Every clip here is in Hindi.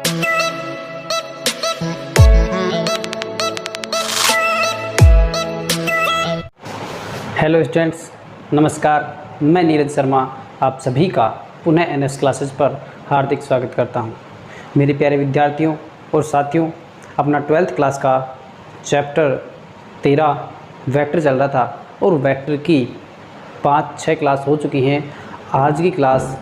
हेलो स्टूडेंट्स, नमस्कार। मैं नीरज शर्मा आप सभी का पुनः एनएस क्लासेस पर हार्दिक स्वागत करता हूं। मेरे प्यारे विद्यार्थियों और साथियों, अपना 12th क्लास का चैप्टर 13 वेक्टर चल रहा था और वेक्टर की 5-6 क्लास हो चुकी हैं। आज की क्लास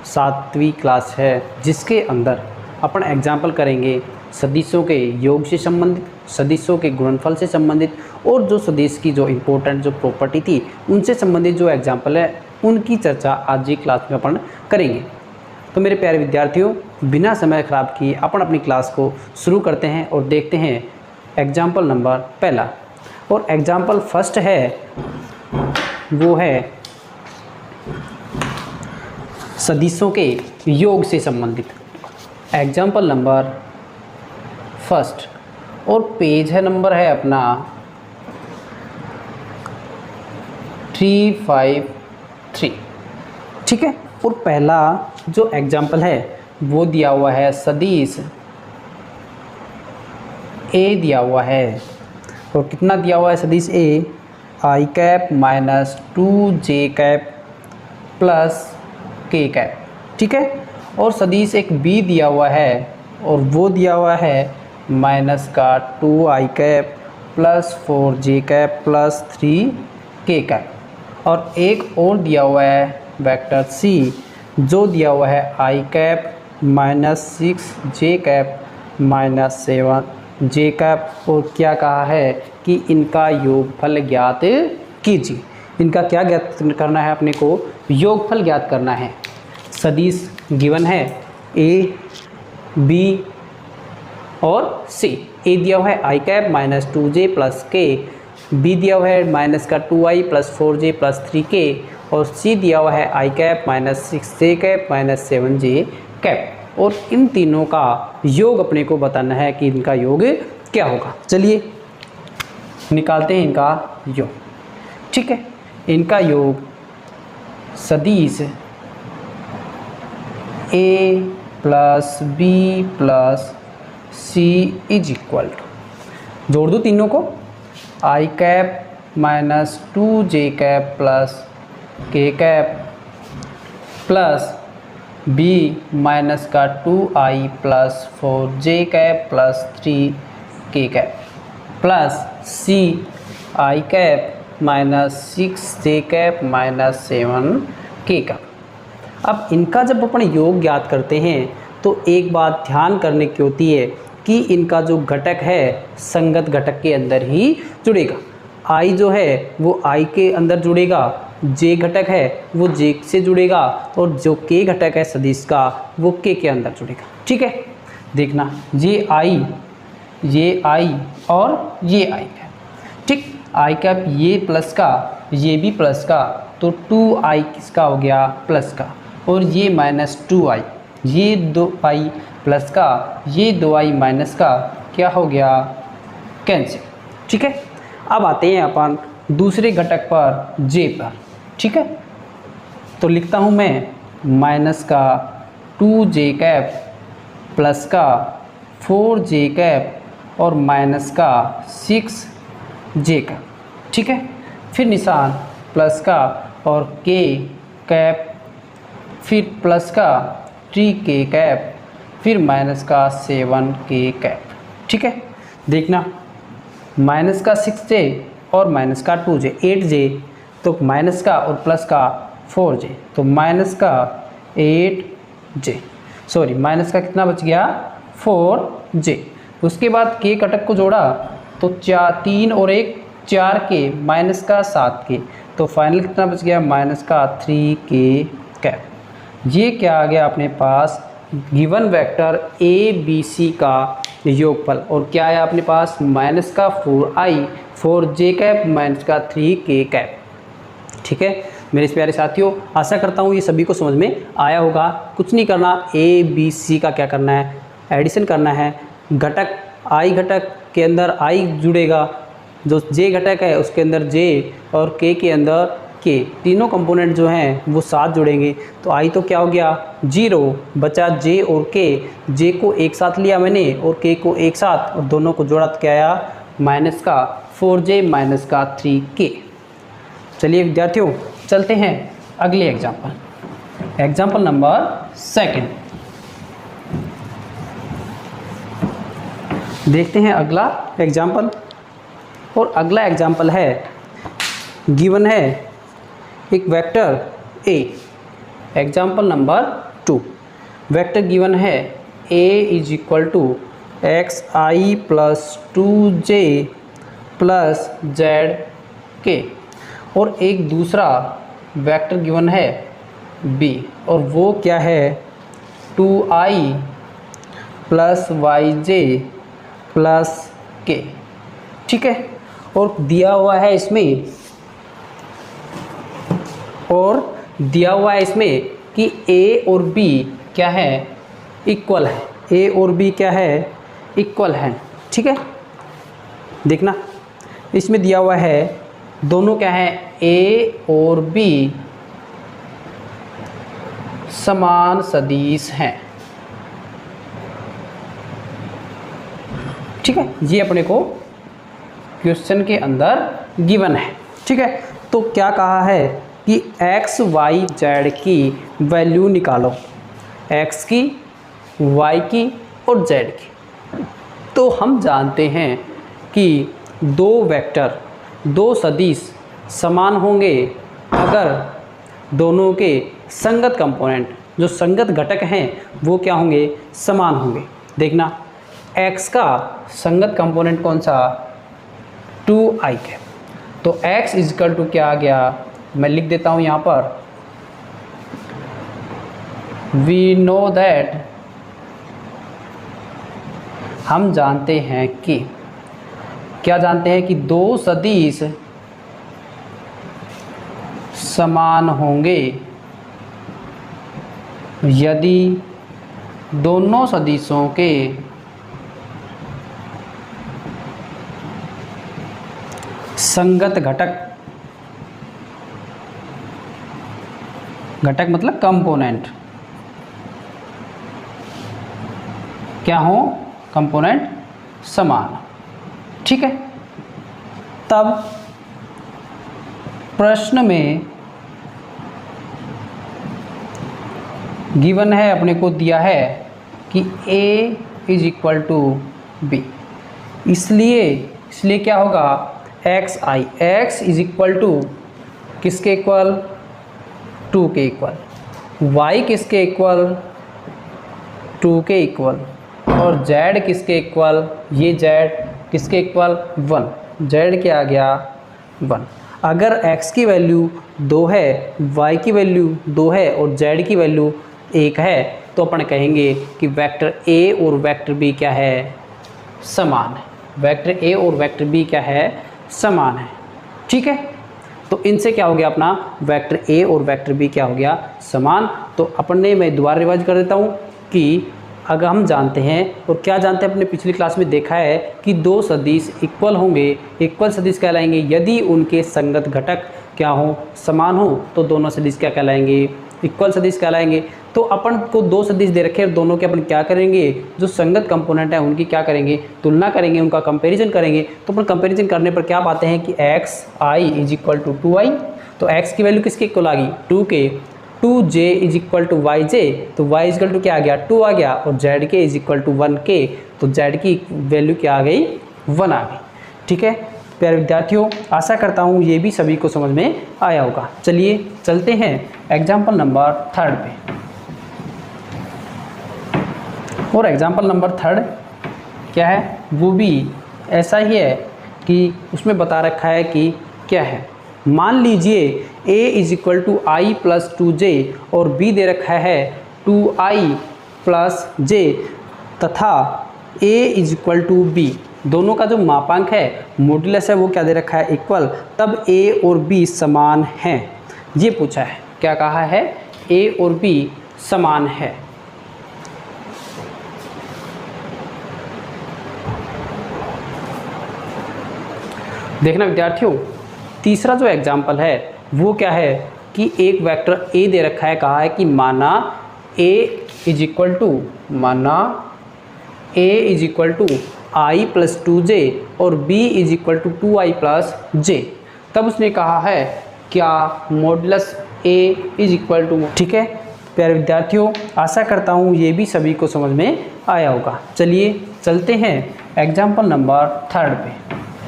7वीं क्लास है, जिसके अंदर अपन एग्जाम्पल करेंगे सदिशों के योग से संबंधित, सदिशों के गुणनफल से संबंधित और जो सदिश की जो इम्पोर्टेंट जो प्रॉपर्टी थी उनसे संबंधित जो एग्जाम्पल है उनकी चर्चा आज की क्लास में अपन करेंगे। तो मेरे प्यारे विद्यार्थियों, बिना समय खराब किए अपन अपनी क्लास को शुरू करते हैं और देखते हैं एग्जाम्पल नंबर पहला। और एग्जाम्पल फर्स्ट है वो है सदिशों के योग से संबंधित। एग्जाम्पल नंबर फर्स्ट और पेज है नंबर है अपना 353। ठीक है। और पहला जो एग्जाम्पल है वो दिया हुआ है सदिश ए दिया हुआ है। और कितना दिया हुआ है सदिश A? I cap minus 2j cap plus k cap. ठीक है। और सदिश एक बी दिया हुआ है और वो दिया हुआ है माइनस का 2i cap plus 4j cap plus 3k cap. और एक और दिया हुआ है वेक्टर सी जो दिया हुआ है i cap minus 6j cap minus 7j cap. और क्या कहा है कि इनका योगफल ज्ञात कीजिए। इनका क्या ज्ञात करना है? अपने को योगफल ज्ञात करना है। सदिश गिवन है ए, बी और सी। ए दिया हुआ है i cap minus 2j plus के, बी दिया हुआ है माइनस का 2i plus 4j plus 3k और सी दिया हुआ है i cap minus 6j cap minus 7j cap. और इन तीनों का योग अपने को बताना है कि इनका योग क्या होगा। चलिए निकालते हैं इनका योग। ठीक है। इनका योग सदिश A plus B plus C is equal to, जोड़ दो तीनों को, i cap minus 2j cap plus k cap plus B minus का 2i plus 4j cap plus 3k cap plus C i cap minus 6j cap minus 7k cap. अब इनका जब अपन योग ज्ञात करते हैं तो एक बात ध्यान करने की होती है कि इनका जो घटक है संगत घटक के अंदर ही जुड़ेगा। i जो है वो i के अंदर जुड़ेगा, j घटक है वो j से जुड़ेगा और जो k घटक है सदिश का वो k के अंदर जुड़ेगा। ठीक है। देखना ये i और ये i है। ठीक। i कैप ये प्लस का, ये भी प्लस का, तो 2i किसका हो गया? प्लस का। और ये माइनस 2i, ये 2i प्लस का, ये 2i माइनस का, क्या हो गया? कैंसिल। ठीक है। अब आते हैं अपन दूसरे घटक पर j पर। ठीक है। तो लिखता हूँ मैं माइनस का 2j कैप प्लस का 4j कैप और माइनस का 6j कैप। ठीक है। फिर निशान प्लस का और k कैप, फिर प्लस का 3k कैप, फिर माइनस का 7k कैप। ठीक है। देखना माइनस का 6j और माइनस का 2j 8j, तो माइनस का और प्लस का 4j, तो माइनस का 8j, सॉरी माइनस का कितना बच गया? 4j। उसके बाद k घटक को जोड़ा तो 3 और 1 4k माइनस का 7k, तो फाइनल कितना बच गया? माइनस का 3k कैप। ये क्या आ गया अपने पास? Given vector A B C का योगफल। और क्या है अपने पास? माइनस का 4j कैप माइनस का 3k कैप। ठीक है मेरे प्यारे साथियों, आशा करता हूँ ये सभी को समझ में आया होगा। कुछ नहीं करना, ए बी सी का क्या करना है? एडिशन करना है। घटक आई घटक के अंदर आई जुड़ेगा, जो जे घटक है उसके अंदर जे और के अंदर के, तीनों कंपोनेंट जो हैं वो साथ जुड़ेंगे। तो आई तो क्या हो गया 0, बचा जे और के, जे को एक साथ लिया मैंने और के को एक साथ, और दोनों को जोड़ा तो क्या आया माइनस का 4j माइनस का 3k। चलिए विद्यार्थियों चलते हैं अगले एग्जाम्पल, एग्जाम्पल नंबर 2। देखते हैं अगला एग्जाम्पल, और अगला एग्जाम्पल है गिवन है एक vector a, example number 2। Vector given है a is equal to xi plus 2j plus zk, और एक दूसरा वेक्टर गिवन है b, और वो क्या है 2i plus yj plus k। ठीक है, और दिया हुआ है इसमें कि a और b क्या है इक्वल है, a और b क्या है इक्वल है। ठीक है, देखना इसमें दिया हुआ है दोनों क्या है a और b समान सदिश हैं। ठीक है, ये अपने को क्वेश्चन के अंदर गिवन है। ठीक है, तो क्या कहा है कि x y z की वैल्यू निकालो, x की y की और z की। तो हम जानते हैं कि दो वेक्टर, दो सदिश समान होंगे अगर दोनों के संगत कंपोनेंट, जो संगत घटक हैं वो क्या होंगे समान होंगे। देखना x का संगत कंपोनेंट कौन सा 2i है, तो x इजकल टू क्या आ गया, मैं लिख देता हूँ यहाँ पर, वी नो दैट, हम जानते हैं कि, क्या जानते हैं कि दो सदिश समान होंगे यदि दोनों सदिशों के संगत घटक, घटक मतलब कंपोनेंट क्या हो, कंपोनेंट समान। ठीक है, तब प्रश्न में गिवन है, अपने को दिया है कि a is equal to b, इसलिए क्या होगा xi, x is equal to किसके इक्वल 2 के इक्वल, y किसके इक्वल 2 के इक्वल, और z किसके इक्वल, ये z किसके इक्वल 1, z क्या आ गया 1। अगर x की वैल्यू 2 है, y की वैल्यू 2 है और z की वैल्यू 1 है, तो अपन कहेंगे कि वेक्टर a और वेक्टर b क्या है समान है, वेक्टर a और वेक्टर b क्या है समान है। ठीक है, तो इनसे क्या हो गया अपना वेक्टर a और वेक्टर b क्या हो गया समान। तो अपन ने, मैं दोबारा रिवाइज कर देता हूँ कि अगर हम जानते हैं, और क्या जानते हैं अपने पिछली क्लास में देखा है कि दो सदिश इक्वल होंगे, इक्वल सदिश कहलाएंगे यदि उनके संगत घटक क्या हो समान हो, तो दोनों सदिश क्या कहलाएंगे इक्वल सदिश कहलाएंगे। तो अपन को दो सदिश दे रखे हैं, दोनों के अपन क्या करेंगे, जो संगत कंपोनेंट है उनकी क्या करेंगे तुलना करेंगे, उनका कंपैरिजन करेंगे। तो अपन कंपैरिजन करने पर क्या पाते हैं कि xi is equal to 2i, तो x की वैल्यू किसके इक्वल आ गई 2 के, 2j is equal to yj, तो y इज इक्वल टू क्या आ गया 2 आ गया, और zk is equal to 1k, तो z की वैल्यू क्या आ गई 1 आ गई। ठीक है प्यारे विद्यार्थियों, आशा करता हूँ ये भी सभी को समझ में आया होगा। चलिए चलते हैं एग्जाम्पल नंबर 3 पे, और एग्जाम्पल नंबर 3 क्या है वो भी ऐसा ही है कि उसमें बता रखा है कि क्या है। मान लीजिए a is equal to i plus 2j और b दे रखा है 2i प्लस j तथा a is equal to b, दोनों का जो मापांक है मॉड्यूलस है वो क्या दे रखा है इक्वल, तब a और b समान हैं, ये पूछा है। क्या कहा है a और b समान है। देखना विद्यार्थियों, तीसरा जो एग्जाम्पल है वो क्या है कि एक वेक्टर ए दे रखा है, कहा है कि माना A is equal to i plus 2j और b is equal to 2i plus j। तब उसने कहा है क्या modulus a is equal to, ठीक है प्यारे विद्यार्थियों, आशा करता हूँ ये भी सभी को समझ में आया होगा। चलिए चलते हैं एग्जाम्पल नंबर 3 पे।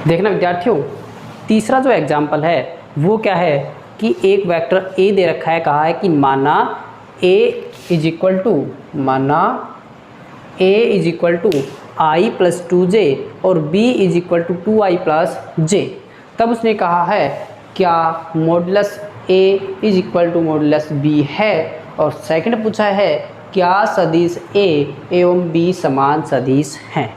देखना विद्यार्थियों, तीसरा जो एग्जाम्पल है वो क्या है कि एक वेक्टर a दे रखा है, कहा है कि माना a is equal to i plus 2j और b is equal to 2i plus j। तब उसने कहा है क्या modulus a is equal to modulus b है, और सेकंड पूछा है क्या सदिश a एवं b समान सदिश हैं।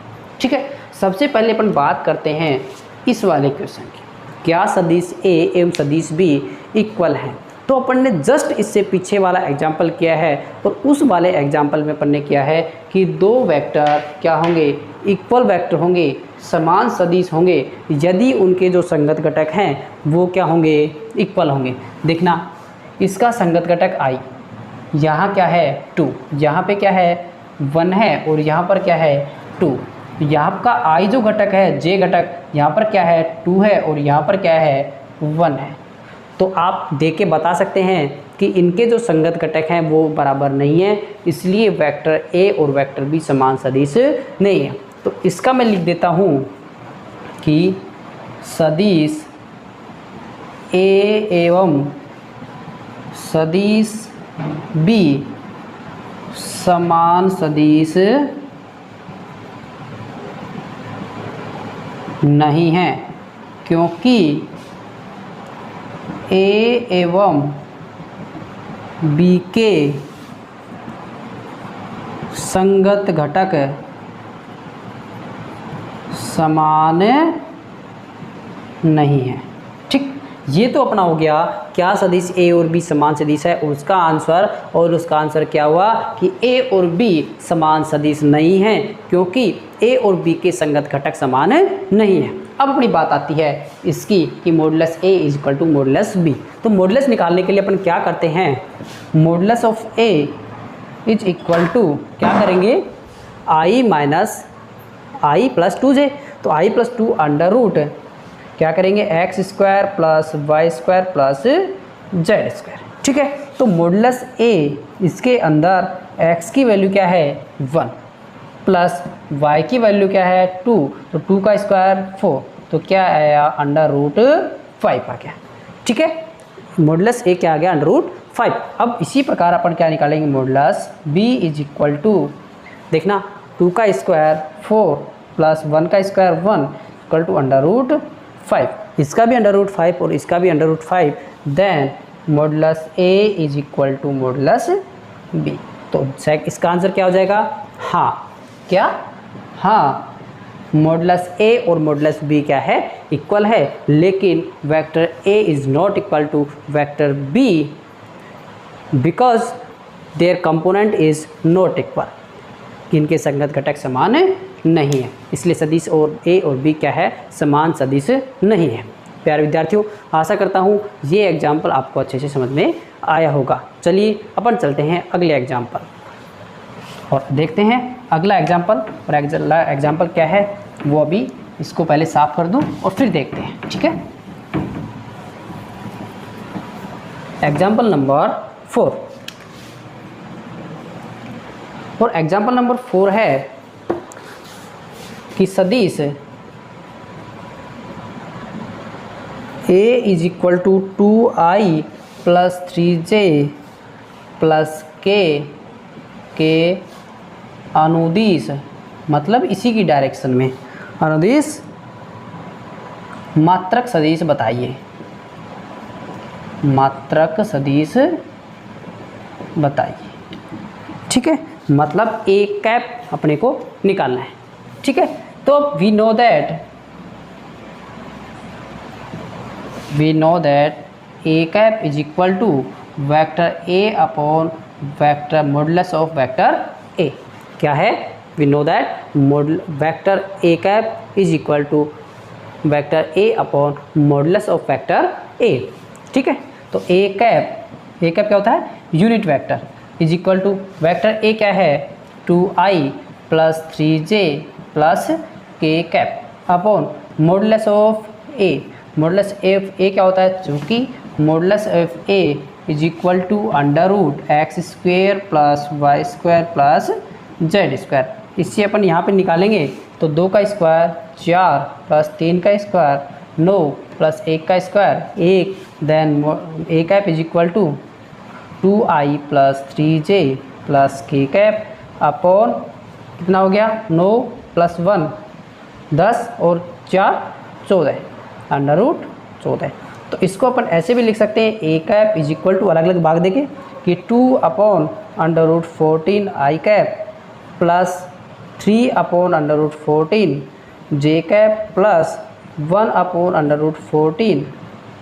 ठीक है, सबसे पहले अपन बात करते हैं इस वाले क्वेश्चन की, क्या सदिश a एवं सदिश b इक्वल हैं। तो अपन ने जस्ट इससे पीछे वाला एग्जाम्पल किया है और उस वाले एग्जाम्पल में अपन ने किया है कि दो वेक्टर क्या होंगे, इक्वल वेक्टर होंगे, समान सदिश होंगे यदि उनके जो संगत घटक हैं वो क्या होंगे, इक्वल होंगे। देखना इसका संगत घटक i, यहाँ क्या है 2, यहाँ पे क्या है 1 है और यहाँ पर क्या है 2। यहाँ का i जो घटक है j घटक, यहाँ पर क्या है 2 है और यहाँ पर क्या है 1 है। तो आप देख के बता सकते हैं कि इनके जो संगत घटक हैं वो बराबर नहीं है, इसलिए वेक्टर a और वेक्टर b समान सदिश नहीं है। तो इसका मैं लिख देता हूँ कि सदिश a एवं सदिश b समान सदिश नहीं है, क्योंकि a एवं b के संगत घटक समान नहीं है। ठीक, ये तो अपना हो गया क्या सदिश a और b समान सदिश है उसका आंसर, और उसका आंसर क्या हुआ कि a और b समान सदिश नहीं है क्योंकि a और b के संगत घटक समान नहीं है। अब अपनी बात आती है इसकी कि modulus a is equal to modulus b। तो मॉडुलस निकालने के लिए अपन क्या करते हैं, modulus of a is equal to क्या करेंगे, i minus i plus 2j। तो i प्लस 2 अंडर रूट क्या करेंगे x square plus y square plus z square. ठीक है, तो मॉडुलस a इसके अंदर x की वैल्यू क्या है 1 प्लस y की वैल्यू क्या है 2, तो 2 का स्क्वायर 4, तो क्या आया अंडर रूट 5 आ गया। ठीक है, मॉडुलस a क्या आ गया अंडर रूट 5। अब इसी प्रकार अपन क्या निकालेंगे, modulus b is equal to, देखना 2 का स्क्वायर 4 प्लस 1 का square 1 equal to under root 5, इसका भी अंडर रूट 5 और इसका भी under root 5, then modulus a is equal to modulus b। तो इसका आंसर क्या हो जाएगा, हाँ क्या, हाँ मॉडुलस a और मॉडुलस b क्या है, इक्वल है, लेकिन vector a is not equal to vector b because their component is not equal, इनके संगत घटक समान नहीं है, इसलिए सदिश और a और b क्या है, समान सदिश नहीं है। प्यारे विद्यार्थियों, आशा करता हूँ ये एग्जाम्पल आपको अच्छे से समझ में आया होगा। चलिए अपन चलते हैं अगले एग्जाम्पल और देखते हैं अगला एग्जाम्पल। और अगला एग्जाम्पल क्या है वो अभी इसको पहले साफ कर दूं और फिर देखते हैं। ठीक है, एग्जाम्पल नंबर 4, और एग्जाम्पल नंबर 4 है कि सदिश a is equal to 2i plus 3j plus k के अनुदिश, मतलब इसी की डायरेक्शन में अनुदिश मात्रक सदिश बताइए, मात्रक सदिश बताइए। ठीक है, मतलब a कैप अपने को निकालना है। ठीक है, तो we know that a cap is equal to vector a upon vector modulus of vector a। क्या है, we know that vector a cap is equal to vector a upon modulus of vector a। ठीक है, तो ए कैप क्या होता है, unit vector, is equal to vector A क्या है 2i plus 3j plus k cap upon modulus of A. Modulus of A क्या होता है, चूँकि modulus of a is equal to under root x square plus y square plus z square. इससे अपन यहाँ पे निकालेंगे तो 2 का स्क्वायर 4 प्लस 3 का स्क्वायर 9 प्लस 1 का square 1, then a cap is equal to 2i plus 3j plus k cap upon कितना हो गया 9 प्लस 1 10 और 4 14 अंडर रूट 14। तो इसको अपन ऐसे भी लिख सकते हैं A cap is equal to अलग अलग भाग देके कि 2 upon under root 14 i cap plus 3 upon under root 14 j cap plus 1 upon under root 14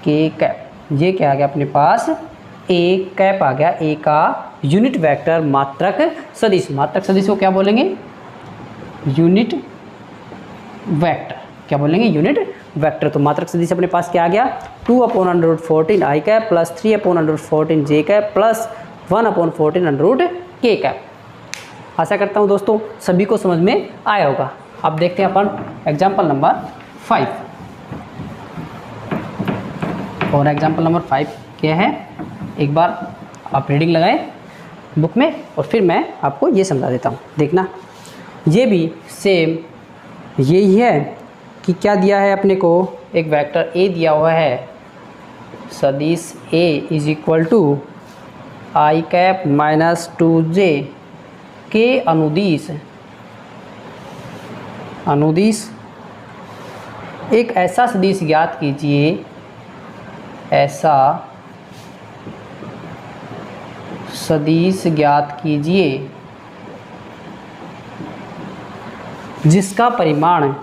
k cap. ये क्या आ गया अपने पास, ए कैप आ गया, ए का यूनिट वेक्टर मात्रक सदिश। मात्रक सदिश को क्या बोलेंगे, यूनिट वेक्टर। क्या बोलेंगे, यूनिट वेक्टर। तो मात्रक सदिश अपने पास क्या आ गया 2 upon under root 14 i cap plus 3 upon under root 14 j cap plus 1 upon 14 under root k cap. आशा करता हूँ दोस्तों सभी को समझ में आया होगा। अब देखते हैं अपन एग्जाम्पल नंबर 5। और एग्जाम्पल नंबर 5 क्या है, एक बार आप रीडिंग लगाएं बुक में और फिर मैं आपको ये समझा देता हूँ। देखना, ये भी सेम यही है कि क्या दिया है अपने को, एक वेक्टर ए दिया हुआ है, सदिश A is equal to i cap minus 2j के अनुदिश एक ऐसा सदिश ज्ञात कीजिए, ऐसा सदिश ज्ञात कीजिए जिसका परिमाण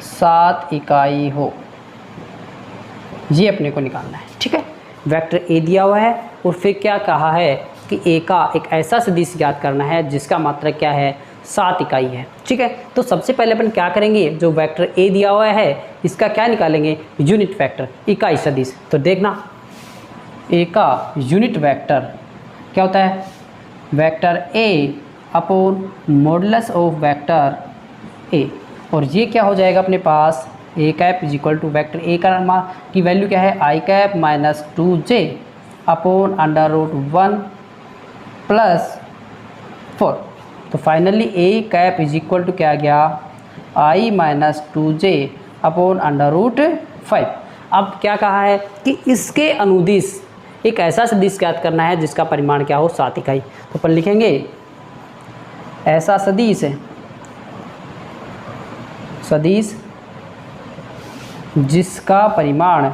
7 इकाई हो। ये अपने को निकालना है, ठीक है। वेक्टर ए दिया हुआ है और फिर क्या कहा है कि ए का एक ऐसा सदिश ज्ञात करना है जिसका मात्रक क्या है 7 इकाई है, ठीक है। तो सबसे पहले अपन क्या करेंगे, जो वेक्टर ए दिया हुआ है इसका क्या निकालेंगे, यूनिट वेक्टर, इकाई सदिश। तो देखना, ए का यूनिट वेक्टर क्या होता है, vector A upon modulus of vector A. और ये क्या हो जाएगा अपने पास, A cap is equal to vector A का मान की वैल्यू क्या है i cap minus 2j upon under root 1 plus 4। तो finally A cap is equal to क्या आ गया, i minus 2j upon under root 5। अब क्या कहा है कि इसके अनुदिश एक ऐसा सदिश ज्ञात करना है जिसका परिमाण क्या हो 7 इकाई। तो अपन लिखेंगे ऐसा सदिश जिसका परिमाण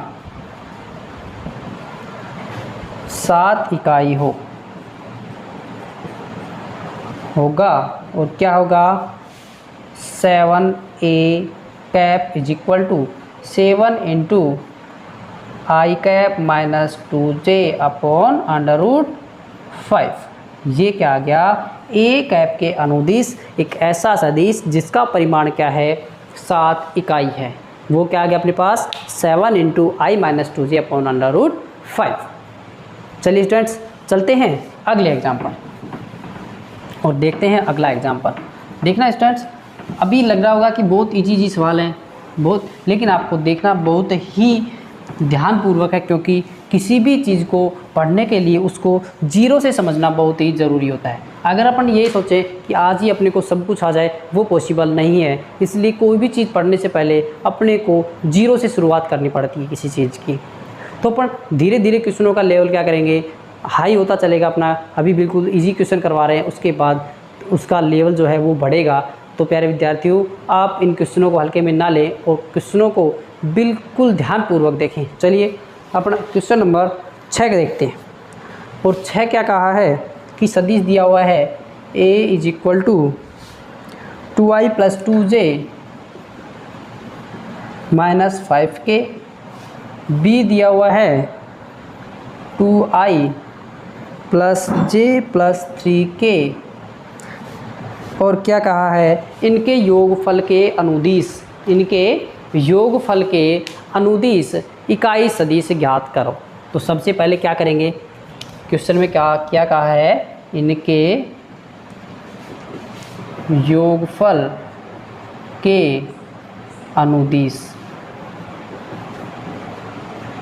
7 इकाई होगा। और क्या होगा, 7a cap is equal to 7 into i cap minus 2j upon under root 5। ये क्या आ गया, ए कैप के अनुदिश एक ऐसा सदिश जिसका परिमाण क्या है 7 इकाई है। वो क्या आ गया अपने पास 7 into i minus 2j upon under root 5। चलिए स्टूडेंट्स चलते हैं अगले एग्जाम्पल और देखते हैं अगला एग्जाम्पल। देखना स्टूडेंट्स, अभी लग रहा होगा कि बहुत इजी सवाल हैं बहुत, लेकिन आपको देखना बहुत ही ध्यानपूर्वक है, क्योंकि किसी भी चीज़ को पढ़ने के लिए उसको जीरो से समझना बहुत ही ज़रूरी होता है। अगर अपन ये सोचें कि आज ही अपने को सब कुछ आ जाए, वो पॉसिबल नहीं है। इसलिए कोई भी चीज़ पढ़ने से पहले अपने को जीरो से शुरुआत करनी पड़ती है किसी चीज़ की। तो अपन धीरे धीरे क्वेश्चनों का लेवल क्या करेंगे, हाई होता चलेगा अपना। अभी बिल्कुल इजी क्वेश्चन करवा रहे हैं, उसके बाद उसका लेवल जो है वो बढ़ेगा। तो प्यारे विद्यार्थियों, आप इन क्वेश्चनों को हल्के में ना लें और क्वेश्चनों को बिल्कुल ध्यानपूर्वक देखें। चलिए अपना क्वेश्चन नंबर 6 देखते हैं। और 6 क्या कहा है कि सदिश दिया हुआ है a is equal to 2i plus 2j minus 5k, b दिया हुआ है 2i plus j plus 3k और क्या कहा है, इनके योगफल के अनुदिश, इनके योगफल के अनुदिश इकाई सदिश ज्ञात करो। तो सबसे पहले क्या करेंगे, क्वेश्चन में क्या क्या कहा है, इनके योगफल के अनुदिश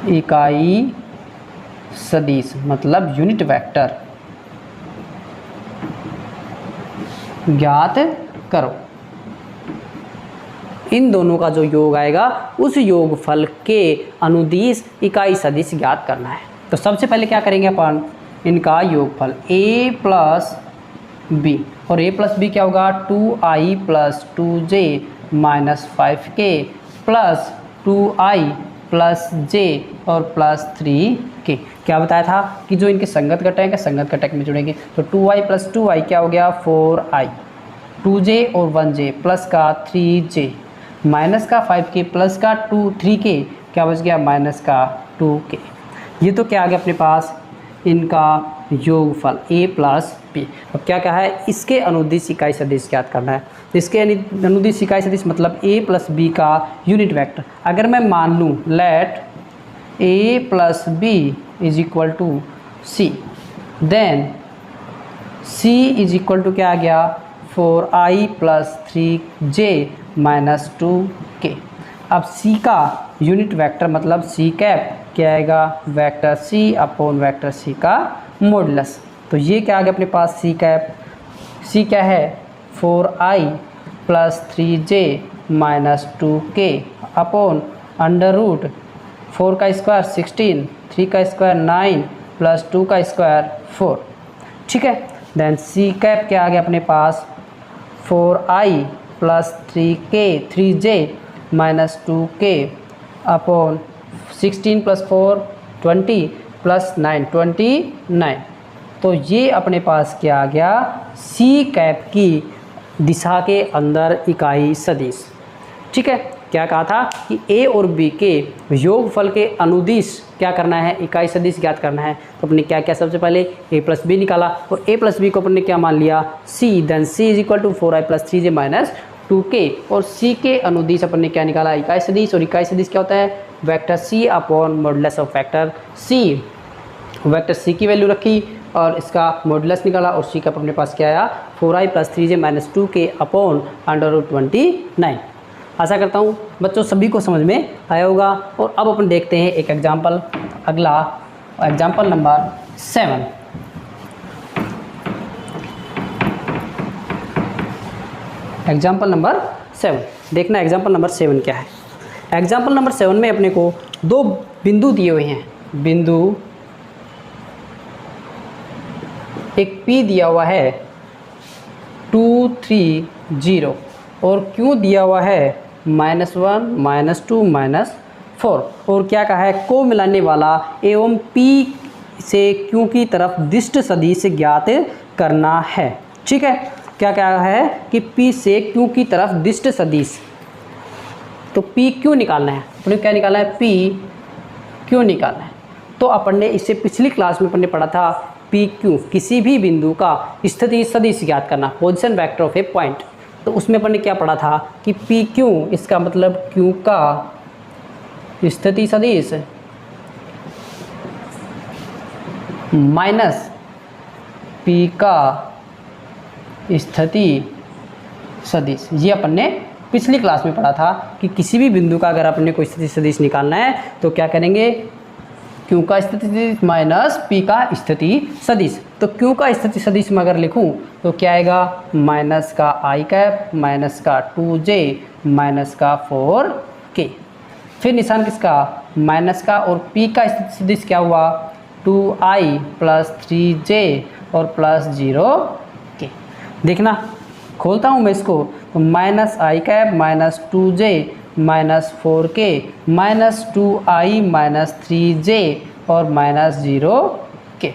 इकाई सदिश मतलब यूनिट वेक्टर ज्ञात करो। इन दोनों का जो योग आएगा उस योगफल के अनुदिश इकाई सदिश ज्ञात करना है। तो सबसे पहले क्या करेंगे अपन, इनका योगफल a प्लस बी, और a प्लस बी क्या होगा 2i plus 2j minus 5k plus 2i plus j और प्लस 3k। क्या बताया था कि जो इनके संगत घटक हैं संगत घटक में जुड़ेंगे। तो 2i प्लस 2i क्या हो गया 4i, 2j और 1j प्लस का 3j माइनस का 5k प्लस का 3k क्या बच गया माइनस का 2k। ये तो क्या आ गया अपने पास इनका योगफल a प्लस बी। अब क्या कहा है, इसके अनुदिश इकाई सदिश ज्ञात करना है। इसके अनुदिश इकाई सदिश मतलब a प्लस बी का यूनिट वेक्टर। अगर मैं मान लूँ let a plus b is equal to c, then c is equal to क्या आ गया 4i plus 3j minus 2k। अब c का यूनिट वेक्टर मतलब c कैप क्या आएगा vector c upon vector c का मॉडुलस। तो ये क्या आ गया अपने पास c कैप, c क्या है 4i plus 3j minus 2k upon under root 4 का स्क्वायर 16, 3 का स्क्वायर 9 प्लस 2 का स्क्वायर 4। ठीक है, देन c कैप क्या आ गया अपने पास 4i plus 3j minus 2k upon 16 plus 4 20 plus 9 29। तो ये अपने पास क्या आ गया c कैप की दिशा के अंदर इकाई सदिश। ठीक है, क्या कहा था कि a और b के योगफल के अनुदिश क्या करना है इकाई सदिश ज्ञात करना है। तो अपने क्या क्या सबसे पहले a प्लस बी निकाला और a प्लस बी को अपने क्या मान लिया c, then c is equal to 4i plus 3j minus 2k और c के अनुदिश अपन ने क्या निकाला इकाई सदिश। और इकाई सदिश क्या होता है vector c upon modulus of vector c। Vector c की वैल्यू रखी और इसका मॉडुलस निकाला और c का अपने पास क्या आया 4i plus 3j minus 2k upon under root 29। आशा करता हूँ बच्चों सभी को समझ में आया होगा। और अब अपन देखते हैं एक एग्जाम्पल, अगला एग्जाम्पल नंबर 7। एग्जाम्पल नंबर 7 देखना, एग्जाम्पल नंबर 7 क्या है। एग्जाम्पल नंबर 7 में अपने को दो बिंदु दिए हुए हैं। बिंदु एक P दिया हुआ है 2 3 0 और Q दिया हुआ है -1 -2 -4। और क्या कहा है को मिलाने वाला एवं P से Q की तरफ दिष्ट सदिश ज्ञात करना है। ठीक है, क्या कहा है कि P से Q की तरफ दिष्ट सदिश, तो P Q निकालना है। अपने क्या निकालना है P Q निकालना है। तो अपन ने इससे पिछली क्लास में अपन ने पढ़ा था P Q किसी भी बिंदु का स्थिति सदिश ज्ञात करना, position vector of A point. तो उसमें अपन ने क्या पढ़ा था कि P Q इसका मतलब Q का स्थिति सदिश माइनस P का स्थिति सदिश। ये अपन ने पिछली क्लास में पढ़ा था कि किसी भी बिंदु का अगर अपने को स्थिति सदिश निकालना है तो क्या करेंगे Q का स्थिति सदिश माइनस P का स्थिति सदिश। तो Q का स्थिति सदिश में अगर लिखूं तो क्या आएगा माइनस का i कैप माइनस का 2j माइनस का 4k। फिर निशान किसका माइनस का और P का स्थिति सदिश क्या हुआ 2i प्लस 3j और प्लस 0k। देखना खोलता हूँ मैं इसको तो minus i cap minus 2j minus 4k minus 2i minus 3j और माइनस 0k।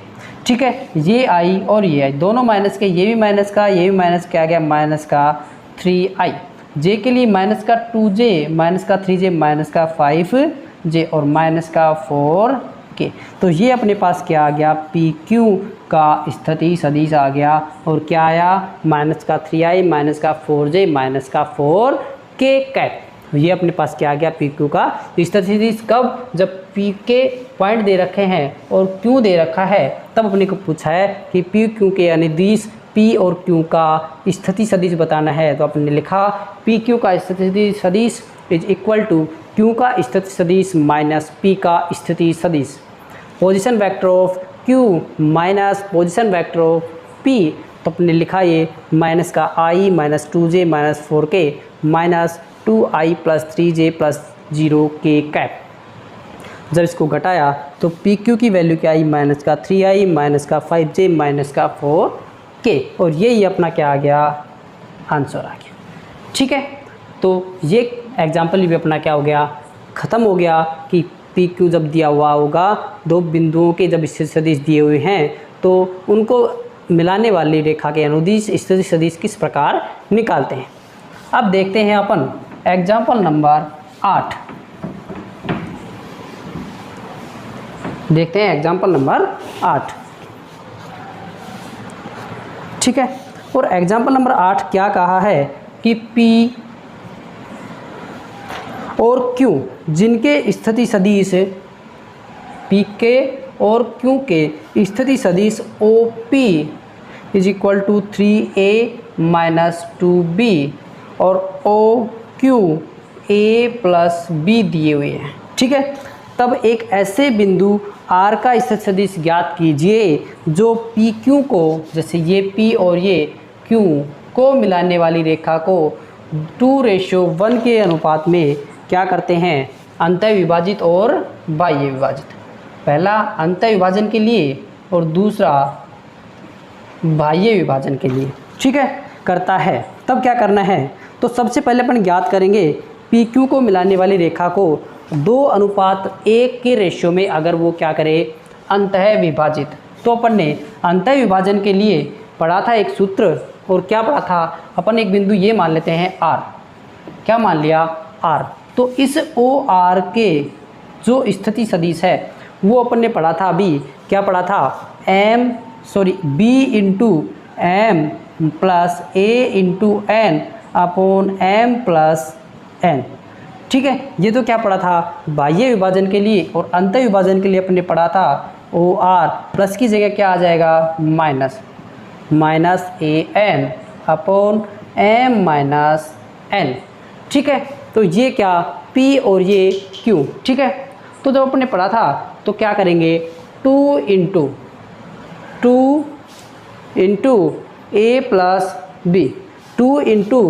ठीक है, ये i और ये i दोनों माइनस के, ये भी माइनस का ये भी माइनस क्या आ गया माइनस का 3i। j के लिए माइनस का 2j माइनस का 3j माइनस का 5j और माइनस का 4 के। तो ये अपने पास क्या आ गया, पी क्यू का स्थिति सदिश आ गया। और क्या आया, माइनस का 3i माइनस का 4j माइनस का 4k कैप। ये अपने पास क्या आ गया, पी क्यू का स्थिति सदिश। कब, जब पी के पॉइंट दे रखे हैं और क्यू दे रखा है, तब अपने को पूछा है कि पी क्यू के यानी दिश पी और क्यू का स्थिति सदिश बताना है। तो अपने लिखा पी क्यू का स्थिति सदिश इज इक्वल टू क्यू का स्थिति सदिश माइनस पी का स्थिति सदिश। Position vector of Q minus position vector of P. तो अपने लिखा ये माइनस का i minus 2j minus 4k minus 2i plus 3j plus 0k cap. जब इसको घटाया तो पी क्यू की वैल्यू क्या आई, माइनस का 3i माइनस का 5j माइनस का 4k। और ये अपना क्या आ गया, आंसर आ गया। ठीक है, तो ये एग्जाम्पल भी अपना क्या हो गया, ख़त्म हो गया कि पी क्यू जब दिया हुआ होगा, दो बिंदुओं के जब स्थिति सदिश दिए हुए हैं तो उनको मिलाने वाली रेखा के अनुदिश स्थिति सदिश किस प्रकार निकालते हैं। अब देखते हैं अपन एग्जाम्पल नंबर 8। देखते हैं एग्जाम्पल नंबर 8। ठीक है, और एग्जाम्पल नंबर 8 क्या कहा है कि P और Q जिनके स्थिति सदिश P के और Q के स्थिति सदिश OP is equal to 3a minus 2b और OQ a प्लस b दिए हुए हैं। ठीक है, तब एक ऐसे बिंदु R का स्थिति सदिश ज्ञात कीजिए जो PQ को, जैसे ये P और ये Q को मिलाने वाली रेखा को 2:1 के अनुपात में क्या करते हैं, अंतः विभाजित और बाह्य विभाजित। पहला अंतः विभाजन के लिए और दूसरा बाह्य विभाजन के लिए। ठीक है, करता है। तब क्या करना है, तो सबसे पहले अपन ज्ञात करेंगे PQ को मिलाने वाली रेखा को 2:1 के रेशियो में अगर वो क्या करे, अंतः विभाजित। तो अपन ने अंतः विभाजन के लिए पढ़ा था एक सूत्र, और क्या पढ़ा था अपन, एक बिंदु ये मान लेते हैं R। क्या मान लिया, R। तो इस OR के जो स्थिति सदिश है वो अपन ने पढ़ा था, अभी क्या पढ़ा था, B into M plus A into N upon M plus N। ठीक है, ये तो क्या पढ़ा था, बाह्य विभाजन के लिए। और अंतः विभाजन के लिए अपन ने पढ़ा था OR प्लस की जगह क्या आ जाएगा, minus AN upon M minus N। ठीक है, तो ये क्या P और ये Q। ठीक है, तो जब अपने पढ़ा था तो क्या करेंगे, 2 into A plus B, 2 into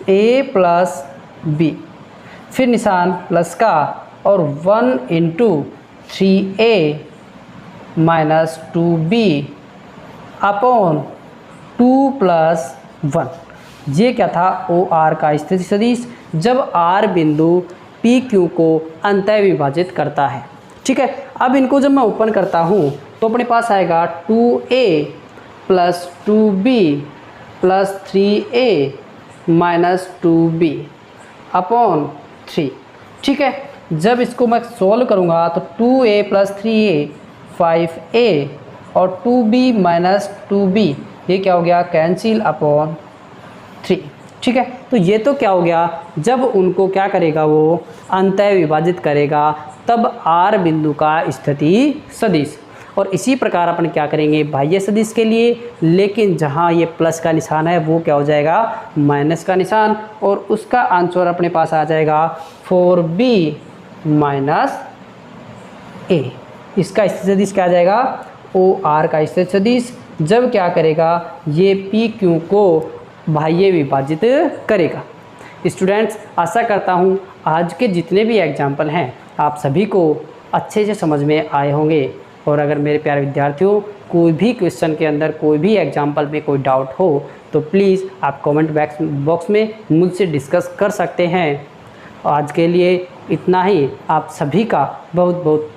A plus B, फिर निशान प्लस का, और 1 into 3A minus 2B upon 2 plus 1। ये क्या था, OR का स्थिति सदिश जब R बिंदु PQ को अंतः विभाजित करता है। ठीक है, अब इनको जब मैं ओपन करता हूँ तो अपने पास आएगा 2A plus 2B plus 3A minus 2B upon 3। ठीक है, जब इसको मैं सॉल्व करूँगा तो 2A प्लस 3A 5A और 2B माइनस 2B ये क्या हो गया, कैंसिल अपॉन 3। ठीक है, तो ये तो क्या हो गया, जब उनको क्या करेगा, वो अंतः विभाजित करेगा तब R बिंदु का स्थिति सदिश। और इसी प्रकार अपन क्या करेंगे बाह्य सदिश के लिए, लेकिन जहाँ ये प्लस का निशान है वो क्या हो जाएगा, माइनस का निशान, और उसका आंसर अपने पास आ जाएगा 4B माइनस A। इसका स्थिति सदिश क्या आ जाएगा, OR का स्थिति सदिश जब क्या करेगा, ये PQ को बाह्य विभाजित करेगा। स्टूडेंट्स, आशा करता हूँ आज के जितने भी एग्जाम्पल हैं आप सभी को अच्छे से समझ में आए होंगे। और अगर मेरे प्यारे विद्यार्थियों कोई भी क्वेश्चन के अंदर कोई भी एग्जाम्पल में कोई डाउट हो तो प्लीज़ आप कमेंट बॉक्स में मुझसे डिस्कस कर सकते हैं। आज के लिए इतना ही। आप सभी का बहुत बहुत